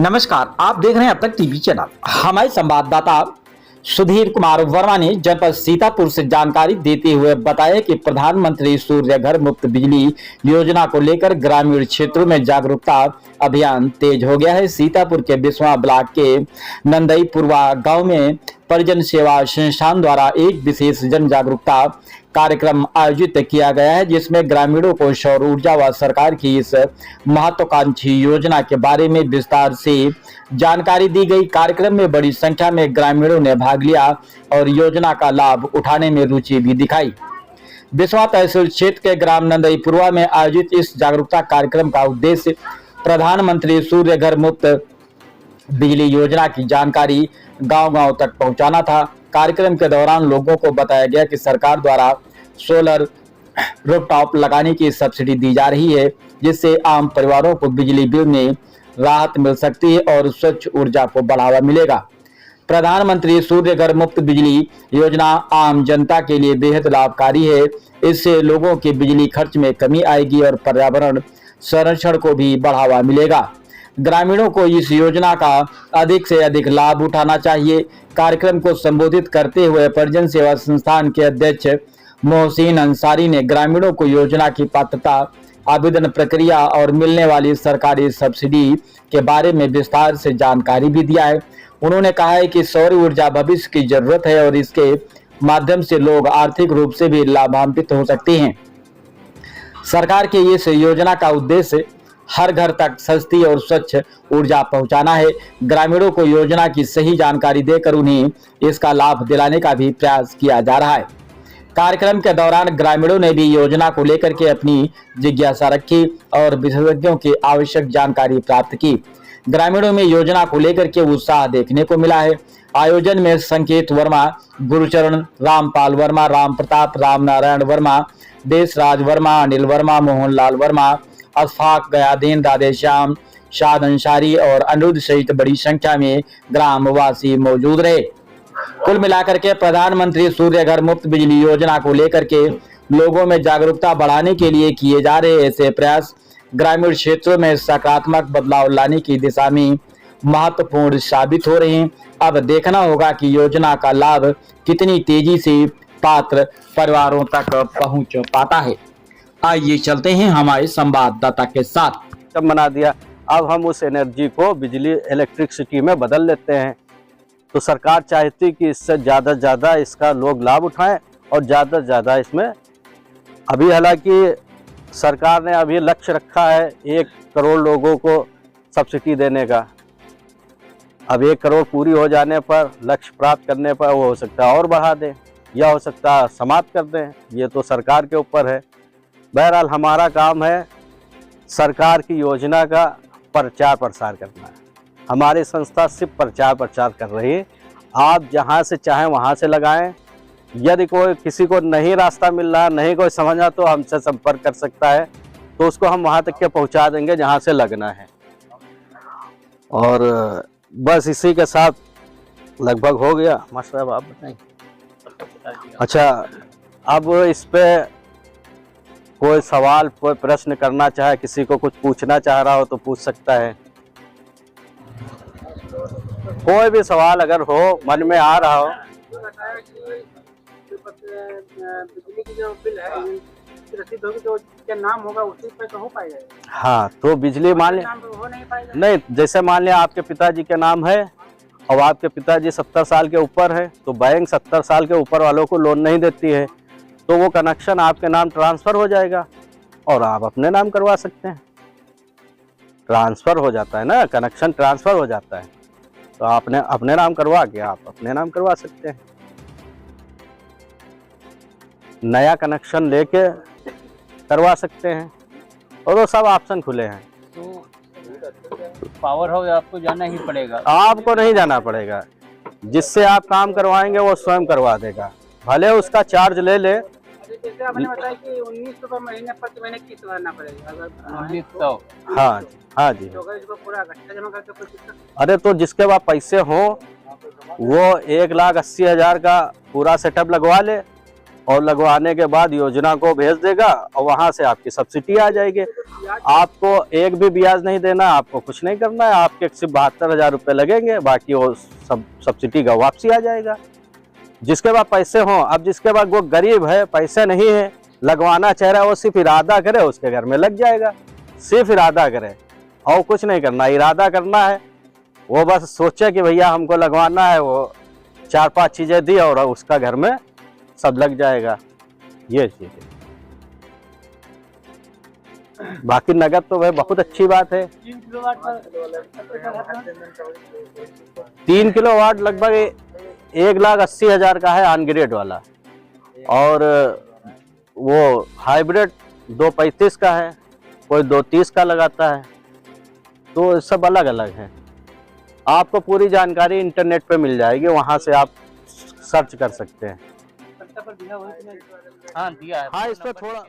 नमस्कार, आप देख रहे हैं अब तक टीवी चैनल। हमारे संवाददाता सुधीर कुमार वर्मा ने जनपद सीतापुर से जानकारी देते हुए बताया कि प्रधानमंत्री सूर्य घर मुफ्त बिजली योजना को लेकर ग्रामीण क्षेत्रों में जागरूकता अभियान तेज हो गया है। सीतापुर के बिस्वा ब्लॉक के नंदईपुरवा गांव में परिजन सेवा संस्थान द्वारा एक विशेष जन जागरूकता कार्यक्रम आयोजित किया गया है, जिसमें ग्रामीणों को सौर ऊर्जा व सरकार की इस महत्वाकांक्षी योजना के बारे में विस्तार से जानकारी दी गई। कार्यक्रम में बड़ी संख्या में ग्रामीणों ने भाग लिया और योजना का लाभ उठाने में रुचि भी दिखाई। बिस्वा तहसील क्षेत्र के ग्राम नंदईपुरवा में आयोजित इस जागरूकता कार्यक्रम का उद्देश्य प्रधानमंत्री सूर्य घर मुफ्त बिजली योजना की जानकारी गांव-गांव तक पहुंचाना था। कार्यक्रम के दौरान लोगों को बताया गया कि सरकार द्वारा सोलर रूफटॉप लगाने की सब्सिडी दी जा रही है, जिससे आम परिवारों को बिजली बिल में राहत मिल सकती है और स्वच्छ ऊर्जा को बढ़ावा मिलेगा। प्रधानमंत्री सूर्य घर मुफ्त बिजली योजना आम जनता के लिए बेहद लाभकारी है। इससे लोगों के बिजली खर्च में कमी आएगी और पर्यावरण संरक्षण को भी बढ़ावा मिलेगा। ग्रामीणों को इस योजना का अधिक से अधिक लाभ उठाना चाहिए। कार्यक्रम को संबोधित करते हुए परिजन सेवा संस्थान के अध्यक्ष मोहसिन अंसारी ने ग्रामीणों को योजना की पात्रता, आवेदन प्रक्रिया और मिलने वाली सरकारी सब्सिडी के बारे में विस्तार से जानकारी भी दिया है। उन्होंने कहा है कि सौर ऊर्जा भविष्य की जरूरत है और इसके माध्यम से लोग आर्थिक रूप से भी लाभान्वित हो सकते हैं। सरकार की इस योजना का उद्देश्य हर घर तक सस्ती और स्वच्छ ऊर्जा पहुंचाना है। ग्रामीणों को योजना की सही जानकारी देकर उन्हें इसका लाभ दिलाने का भी प्रयास किया जा रहा है। कार्यक्रम के दौरान ग्रामीणों ने भी योजना को लेकर के अपनी जिज्ञासा रखी और विशेषज्ञों की आवश्यक जानकारी प्राप्त की। ग्रामीणों में योजना को लेकर के उत्साह देखने को मिला है। आयोजन में संकेत वर्मा, गुरुचरण, रामपाल वर्मा, राम प्रताप, राम नारायण वर्मा, देशराज वर्मा, अनिल वर्मा, मोहनलाल वर्मा, अशफाक गयादीन, राधेश्याम, शाद अंसारी और अनिरुद्ध सहित बड़ी संख्या में ग्रामवासी मौजूद रहे। कुल मिलाकर के प्रधानमंत्री सूर्य घर मुफ्त बिजली योजना को लेकर के लोगों में जागरूकता बढ़ाने के लिए किए जा रहे ऐसे प्रयास ग्रामीण क्षेत्रों में सकारात्मक बदलाव लाने की दिशा में महत्वपूर्ण साबित हो रहे हैं। अब देखना होगा कि योजना का लाभ कितनी तेजी से पात्र परिवारों तक पहुंच पाता है। आइए चलते हैं हमारे संवाददाता के साथ। जब बना दिया, अब हम उस एनर्जी को बिजली इलेक्ट्रिसिटी में बदल लेते हैं। तो सरकार चाहती कि इससे ज़्यादा से ज़्यादा इसका लोग लाभ उठाएं और ज़्यादा से ज़्यादा इसमें अभी हालांकि सरकार ने अभी लक्ष्य रखा है 1 करोड़ लोगों को सब्सिडी देने का। अब 1 करोड़ पूरी हो जाने पर, लक्ष्य प्राप्त करने पर वो हो सकता है और बढ़ा दें या हो सकता है समाप्त कर दें, ये तो सरकार के ऊपर है। बहरहाल हमारा काम है सरकार की योजना का प्रचार प्रसार करना है। हमारी संस्था सिर्फ प्रचार प्रसार कर रही है। आप जहां से चाहें वहां से लगाएं। यदि कोई किसी को नहीं रास्ता मिल रहा, नहीं कोई समझा, तो हमसे संपर्क कर सकता है, तो उसको हम वहां तक के पहुंचा देंगे जहां से लगना है। और बस इसी के साथ लगभग हो गया। मास्टर साहब आप बताएं। अच्छा, अब इस पे कोई सवाल, कोई प्रश्न करना चाहे, किसी को कुछ पूछना चाह रहा हो तो पूछ सकता है। कोई भी सवाल अगर हो, मन में आ रहा हो। बिजली की जो बिल है, रसीद होगी तो क्या नाम होगा उसी पे तो हो पाएगा। हाँ, तो बिजली मान लिया हो नहीं पाएगा। नहीं, जैसे मान लिया आपके पिताजी के नाम है और आपके पिताजी 70 साल के ऊपर है, तो बैंक 70 साल के ऊपर वालों को लोन नहीं देती है, तो वो कनेक्शन आपके नाम ट्रांसफ़र हो जाएगा और आप अपने नाम करवा सकते हैं। ट्रांसफ़र हो जाता है ना, कनेक्शन ट्रांसफ़र हो जाता है, तो आपने अपने नाम करवा के आप अपने नाम करवा सकते हैं। नया कनेक्शन लेके करवा सकते हैं और वो सब ऑप्शन खुले हैं। तो पावर हाउस आपको जाना ही पड़ेगा? आपको नहीं जाना पड़ेगा, जिससे आप काम करवाएंगे वो स्वयं करवा देगा, भले उसका चार्ज ले ले। जैसे आपने बताया कि 19 रुपये महीने प्रति महीने किस्त भरना पड़ेगा अगर 1900। हाँ हाँ जी। तो अगर इसको पूरा इकट्ठा जमा करके कोई दिक्कत? अरे तो जिसके पास पैसे हो वो 1,80,000 का पूरा सेटअप लगवा ले और लगवाने के बाद योजना को भेज देगा और वहां से आपकी सब्सिडी आ जाएगी। आपको एक भी ब्याज नहीं देना, आपको कुछ नहीं करना है, आपके सिर्फ 72,000 रुपये लगेंगे, बाकी वो सब सब्सिडी का वापसी आ जाएगा। जिसके पास पैसे हों, अब जिसके पास वो गरीब है, पैसे नहीं है, लगवाना चाह रहा है, वो सिर्फ इरादा करे उसके घर में लग जाएगा। सिर्फ इरादा करे और कुछ नहीं करना, इरादा करना है। वो बस सोचे कि भैया हमको लगवाना है, वो 4-5 चीज़ें दी और उसका घर में सब लग जाएगा। ये चीज़ है। बाकी नगद तो भाई बहुत अच्छी बात है। 3 किलोवाट का 3 किलोवाट लगभग 1,80,000 का है अनग्रेड वाला, और वो हाइब्रिड 235 का है, कोई 230 का लगाता है, तो सब अलग अलग है। आपको पूरी जानकारी इंटरनेट पे मिल जाएगी, वहां से आप सर्च कर सकते हैं। पर दिया हुआ है कि नहीं? हाँ दिया है। हाँ, इस पर थोड़ा